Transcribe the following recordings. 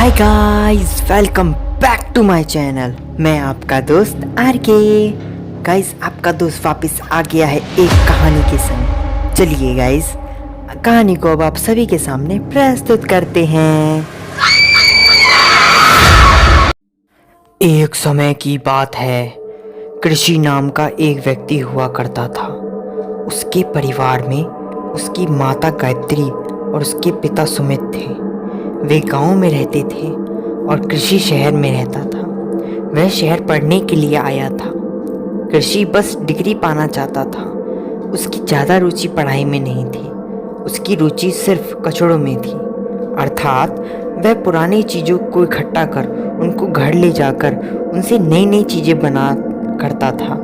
Hi guys, welcome back to my channel. मैं आपका दोस्त आरके। गाइस, आपका दोस्त वापस आ गया है एक कहानी के संग। चलिए गाइस, कहानी को अब आप सभी के सामने प्रस्तुत करते हैं। एक समय की बात है, कृषि नाम का एक व्यक्ति हुआ करता था। उसके परिवार में उसकी माता गायत्री और उसके पिता सुमित थे। वे गांव में रहते थे और कृषि शहर में रहता था। वह शहर पढ़ने के लिए आया था। कृषि बस डिग्री पाना चाहता था। उसकी ज़्यादा रुचि पढ़ाई में नहीं थी। उसकी रुचि सिर्फ कचड़ों में थी, अर्थात वह पुरानी चीज़ों को इकट्ठा कर उनको घर ले जाकर उनसे नई नई चीज़ें बना करता था।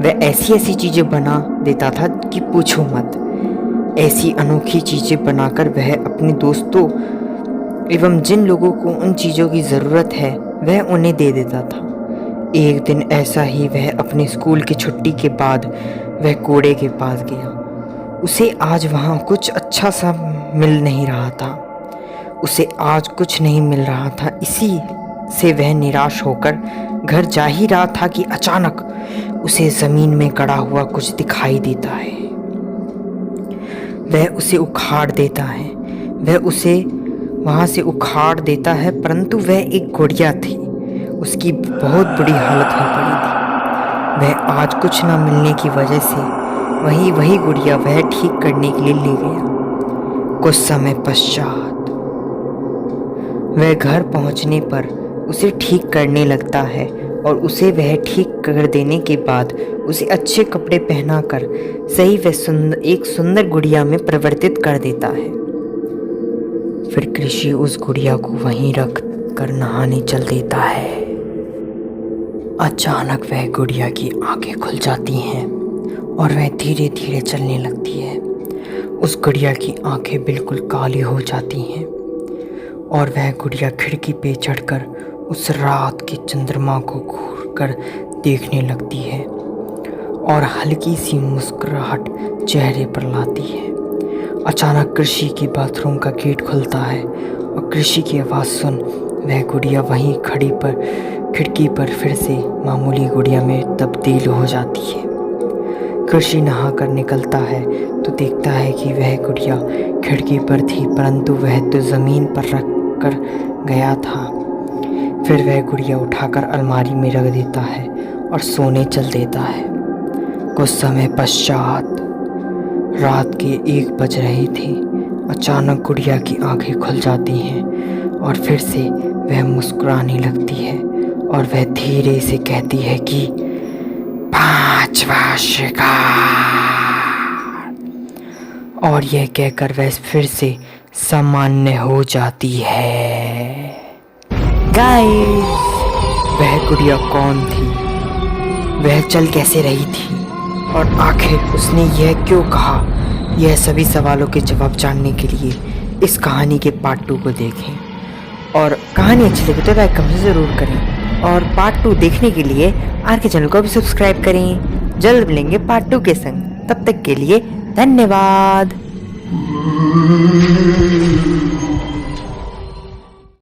वह ऐसी ऐसी चीज़ें बना देता था कि पूछो मत। ऐसी अनोखी चीज़ें बनाकर वह अपने दोस्तों एवं जिन लोगों को उन चीज़ों की ज़रूरत है वह उन्हें दे देता था। एक दिन ऐसा ही वह अपने स्कूल की छुट्टी के बाद वह कोड़े के पास गया। उसे आज वहाँ कुछ अच्छा सा मिल नहीं रहा था। उसे आज कुछ नहीं मिल रहा था। इसी से वह निराश होकर घर जा ही रहा था कि अचानक उसे ज़मीन में गड़ा हुआ कुछ दिखाई देता है। वह उसे उखाड़ देता है। वह उसे वहाँ से उखाड़ देता है, परंतु वह एक गुड़िया थी। उसकी बहुत बुरी हालत हो पड़ी थी। वह आज कुछ न मिलने की वजह से वही गुड़िया वह ठीक करने के लिए ले गया। कुछ समय पश्चात वह घर पहुँचने पर उसे ठीक करने लगता है और उसे वह ठीक कर देने के बाद उसे अच्छे कपड़े पहनाकर सही व एक सुंदर गुड़िया में परिवर्तित कर देता है। फिर कृषि उस गुड़िया को वहीं रख कर नहाने चल देता है। अचानक वह गुड़िया की आंखें खुल जाती हैं और वह धीरे धीरे चलने लगती है। उस गुड़िया की आंखें बिल्कुल काली हो जाती हैं और वह गुड़िया खिड़की पे चढ़कर उस रात के चंद्रमा को घूरकर देखने लगती है और हल्की सी मुस्कुराहट चेहरे पर लाती है। अचानक कृषि के बाथरूम का गेट खुलता है और कृषि की आवाज़ सुन वह गुड़िया वहीं खड़ी पर खिड़की पर फिर से मामूली गुड़िया में तब्दील हो जाती है। कृषि नहा कर निकलता है तो देखता है कि वह गुड़िया खिड़की पर थी, परंतु वह तो ज़मीन पर रख कर गया था। फिर वह गुड़िया उठाकर अलमारी में रख देता है और सोने चल देता है। कुछ समय पश्चात रात के 1 बज रहे थे। अचानक गुड़िया की आंखें खुल जाती हैं और फिर से वह मुस्कुराने लगती है और वह धीरे से कहती है कि 5वां शिकार। और यह कहकर वह फिर से सामान्य हो जाती है। गाइस, वह गुड़िया कौन थी? वह चल कैसे रही थी? और आखिर उसने यह क्यों कहा? यह सभी सवालों के जवाब जानने के लिए इस कहानी के पार्ट 2 को देखें। और कहानी अच्छी लगी तो लाइक कमेंट ज़रूर करें और पार्ट 2 देखने के लिए आरके चैनल को भी सब्सक्राइब करें। जल्द मिलेंगे पार्ट 2 के संग। तब तक के लिए धन्यवाद।